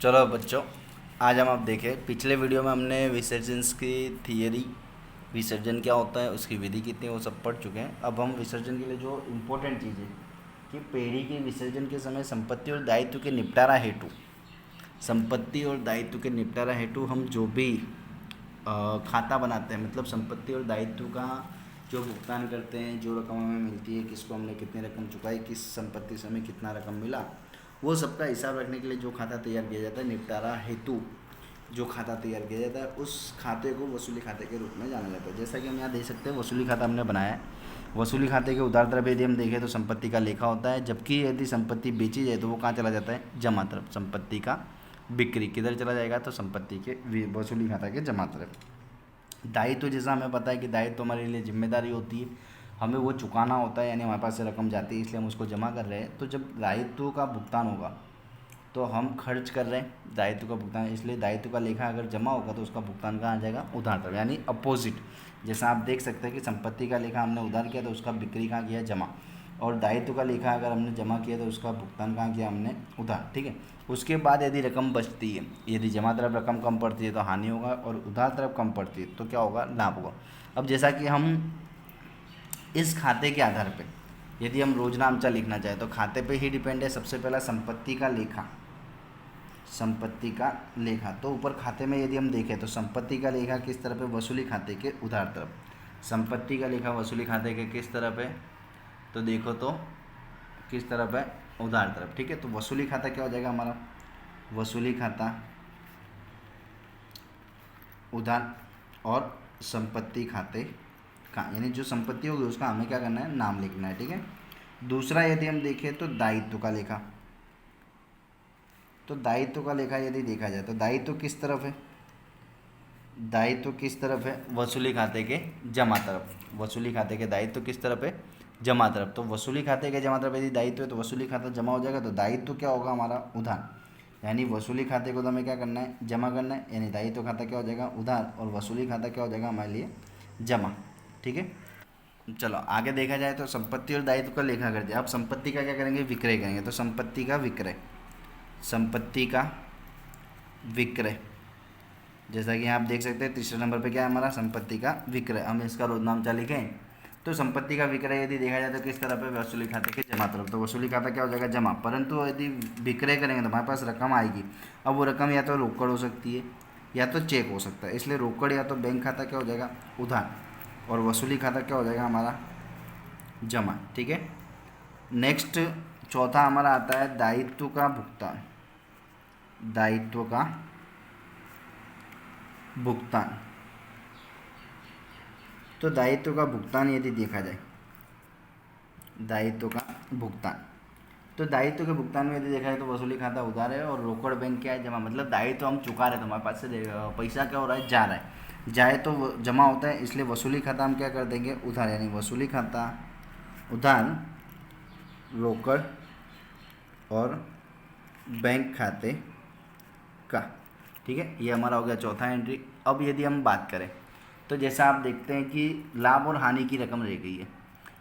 चलो बच्चों, आज हम अब देखें। पिछले वीडियो में हमने विसर्जन की थियरी, विसर्जन क्या होता है, उसकी विधि कितनी है, वो सब पढ़ चुके हैं। अब हम विसर्जन के लिए जो इम्पोर्टेंट चीज़ है कि पीढ़ी के विसर्जन के समय संपत्ति और दायित्व के निपटारा हेतु, संपत्ति और दायित्व के निपटारा हेतु हम जो भी खाता बनाते हैं, मतलब संपत्ति और दायित्व का जो भुगतान करते हैं, जो रकम हमें मिलती है, किसको हमने कितनी रकम चुकाई, किस संपत्ति से हमें कितना रकम मिला, वो सबका हिसाब रखने के लिए जो खाता तैयार किया जाता है, निपटारा हेतु जो खाता तैयार किया जाता है, उस खाते को वसूली खाते के रूप में जाना जाता है। जैसा कि हम यहाँ देख सकते हैं, वसूली खाता हमने बनाया है। वसूली खाते के उधार तरफ यदि हम देखें तो संपत्ति का लेखा होता है, जबकि यदि संपत्ति बेची जाए तो वो कहाँ चला जाता है, जमा तरफ। संपत्ति का बिक्री किधर चला जाएगा, तो संपत्ति के वसूली खाता के जमा तरफ। दायित्व जैसा हमें पता है कि दायित्व हमारे लिए जिम्मेदारी होती है, हमें वो चुकाना होता है, यानी हमारे पास से रकम जाती है, इसलिए हम उसको जमा कर रहे हैं। तो जब दायित्व का भुगतान होगा तो हम खर्च कर रहे हैं दायित्व का भुगतान, इसलिए दायित्व का लेखा अगर जमा होगा तो उसका भुगतान कहाँ आ जाएगा, उधार तरफ, यानी अपोजिट। जैसा आप देख सकते हैं कि संपत्ति का लेखा हमने उधार किया तो उसका बिक्री कहाँ किया, जमा। और दायित्व का लेखा अगर हमने जमा किया तो उसका भुगतान कहाँ किया, हमने उधार। ठीक है। उसके बाद यदि रकम बचती है, यदि जमा तरफ रकम कम पड़ती है तो हानि होगा, और उधार तरफ कम पड़ती है तो क्या होगा, लाभ होगा। अब जैसा कि हम इस खाते के आधार पर यदि हम रोजनामचा लिखना चाहें तो खाते पे ही डिपेंड है। सबसे पहला संपत्ति का लेखा, संपत्ति का लेखा। तो ऊपर खाते में यदि हम देखें तो संपत्ति का लेखा किस तरफ है, वसूली खाते के उधार तरफ। संपत्ति का लेखा वसूली खाते के किस तरफ है, तो देखो तो किस तरफ है, उधार तरफ। ठीक है। तो वसूली खाता क्या हो जाएगा हमारा, वसूली खाता उधार, और संपत्ति खाते का, यानी जो संपत्ति होगी उसका हमें क्या करना है, नाम लिखना है। ठीक है। दूसरा यदि हम देखें तो दायित्व का लेखा, तो दायित्व का लेखा यदि देखा जाए तो दायित्व किस तरफ है, दायित्व किस तरफ है, वसूली खाते के जमा तरफ। वसूली खाते के दायित्व किस तरफ है, जमा तरफ। तो वसूली खाते के जमा तरफ यदि दायित्व है तो वसूली खाता जमा हो जाएगा, तो दायित्व क्या होगा हमारा, उधार। यानी वसूली खाते को तो हमें क्या करना है, जमा करना है, यानी दायित्व खाता क्या हो जाएगा, उधार, और वसूली खाता क्या हो जाएगा हमारे लिए, जमा। ठीक है। चलो आगे देखा जाए तो संपत्ति और दायित्व का लेखा कर दिया। अब संपत्ति का क्या करेंगे, विक्रय करेंगे। तो संपत्ति का विक्रय, संपत्ति का विक्रय, जैसा कि आप देख सकते हैं तीसरे नंबर पे क्या है हमारा, संपत्ति का विक्रय। हम इसका रोजनामचा लिखें तो संपत्ति का विक्रय यदि देखा जाए तो किस तरफ है, वसूली खाते के जमा तरफ। तो वसूली खाता क्या हो जाएगा, जमा। परंतु यदि विक्रय करेंगे तो हमारे पास रकम आएगी। अब वो रकम या तो रोकड़ हो सकती है या तो चेक हो सकता है, इसलिए रोकड़ या तो बैंक खाता क्या हो जाएगा, उधार, और वसूली खाता क्या हो जाएगा हमारा, जमा। ठीक है। नेक्स्ट चौथा हमारा आता है दायित्व का भुगतान, दायित्व का भुगतान। तो दायित्व का भुगतान यदि देखा जाए, दायित्व का भुगतान, तो दायित्व के भुगतान में यदि देखा जाए तो वसूली खाता उधार है और रोकड़ बैंक क्या है, जमा। मतलब दायित्व हम चुका रहे तो हमारे पास से पैसा क्या हो रहा है, जा रहा है। जाए तो जमा होता है, इसलिए वसूली खाता हम क्या कर देंगे, उधार, यानी वसूली खाता उधार, रोकड़ और बैंक खाते का। ठीक है। ये हमारा हो गया चौथा एंट्री। अब यदि हम बात करें तो जैसा आप देखते हैं कि लाभ और हानि की रकम रह गई है।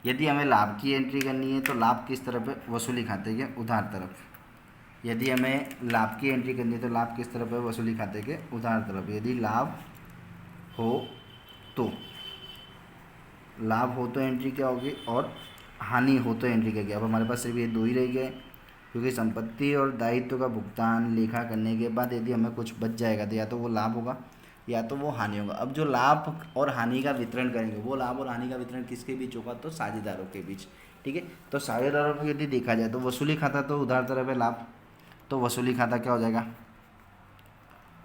यदि हमें लाभ की एंट्री करनी है तो लाभ किस तरफ है, वसूली खाते के उधार तरफ। यदि हमें लाभ की एंट्री करनी है तो लाभ किस तरफ है, वसूली खाते के उधार तरफ। यदि लाभ हो तो, लाभ हो तो एंट्री क्या होगी, और हानि हो तो एंट्री क्या होगी। अब हमारे पास सिर्फ ये दो ही रह गए, क्योंकि संपत्ति और दायित्व का भुगतान लेखा करने के बाद यदि हमें कुछ बच जाएगा तो या तो वो लाभ होगा या तो वो हानि होगा। अब जो लाभ और हानि का वितरण करेंगे, वो लाभ और हानि का वितरण किसके बीच होगा, तो साझेदारों के बीच। ठीक है। तो साझेदारों को यदि देखा जाए तो वसूली खाता तो उधार तरफ है लाभ, तो वसूली खाता क्या हो जाएगा,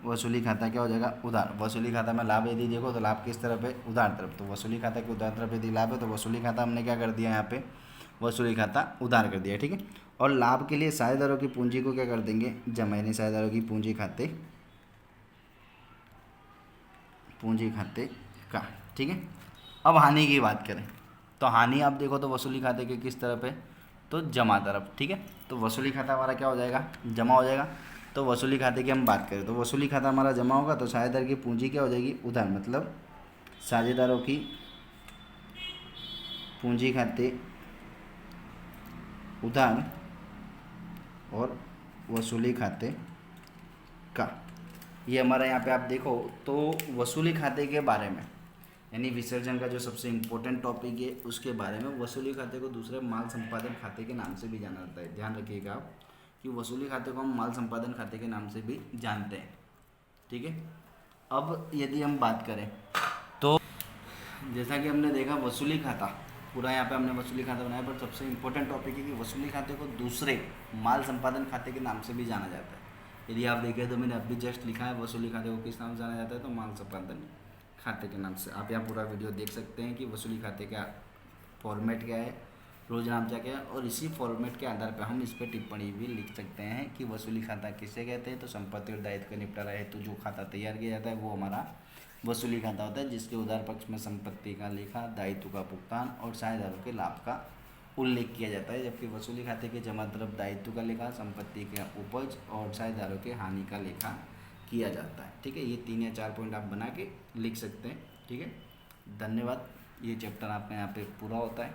वसूली खाता क्या हो जाएगा, उधार। वसूली खाता में लाभ यदि देखो तो लाभ किस तरफ है, उधार तरफ। तो वसूली खाता के उधार तरफ यदि लाभ है तो वसूली खाता हमने क्या कर दिया यहाँ पे, वसूली खाता उधार कर दिया। ठीक है। और लाभ के लिए साझेदारों की पूंजी को क्या कर देंगे, जमा, यानी साझेदारों की पूंजी खाते, पूंजी खाते का। ठीक है। अब हानि की बात करें तो हानि आप देखो तो वसूली खाते के किस तरफ है, तो जमा तरफ। ठीक है। तो वसूली खाता हमारा क्या हो जाएगा, जमा हो जाएगा। तो वसूली खाते की हम बात करें तो वसूली खाता हमारा जमा होगा, तो साझेदार की पूंजी क्या हो जाएगी, उधार। मतलब साझेदारों की पूंजी खाते उधार और वसूली खाते का। ये हमारा यहाँ पे आप देखो तो वसूली खाते के बारे में, यानी विसर्जन का जो सबसे इम्पोर्टेंट टॉपिक है उसके बारे में। वसूली खाते को दूसरे माल संपादन खाते के नाम से भी जाना जाता है। ध्यान रखिएगा आप कि वसूली खाते को हम माल संपादन खाते के नाम से भी जानते हैं। ठीक है, अब यदि हम बात करें तो जैसा कि हमने देखा वसूली खाता पूरा यहाँ पे हमने वसूली खाता बनाया, पर सबसे इम्पोर्टेंट टॉपिक है कि वसूली खाते को दूसरे माल संपादन खाते के नाम से भी जाना जाता है। यदि आप देखें तो मैंने अभी जस्ट लिखा है वसूली खाते को किस नाम से जाना जाता है, तो माल संपादन खाते के नाम से। आप यहाँ पूरा वीडियो देख सकते हैं कि वसूली खाते का फॉर्मेट क्या है, रोजनामचा क्या है, और इसी फॉर्मेट के आधार पर हम इस पर टिप्पणी भी लिख सकते हैं कि वसूली खाता किसे कहते हैं। तो संपत्ति और दायित्व का निपटारा हेतु जो खाता तैयार किया जाता है वो हमारा वसूली खाता होता है, जिसके उधार पक्ष में संपत्ति का लेखा, दायित्व का भुगतान और साझेदारों के लाभ का उल्लेख किया जाता है। जबकि वसूली खाते के जमा तरफ दायित्व का लेखा, संपत्ति का उपज और साझेदारों के हानि का लेखा किया जाता है। ठीक है, ये 3 या 4 पॉइंट आप बना के लिख सकते हैं। ठीक है, धन्यवाद। ये चैप्टर आपका यहाँ पे पूरा होता है।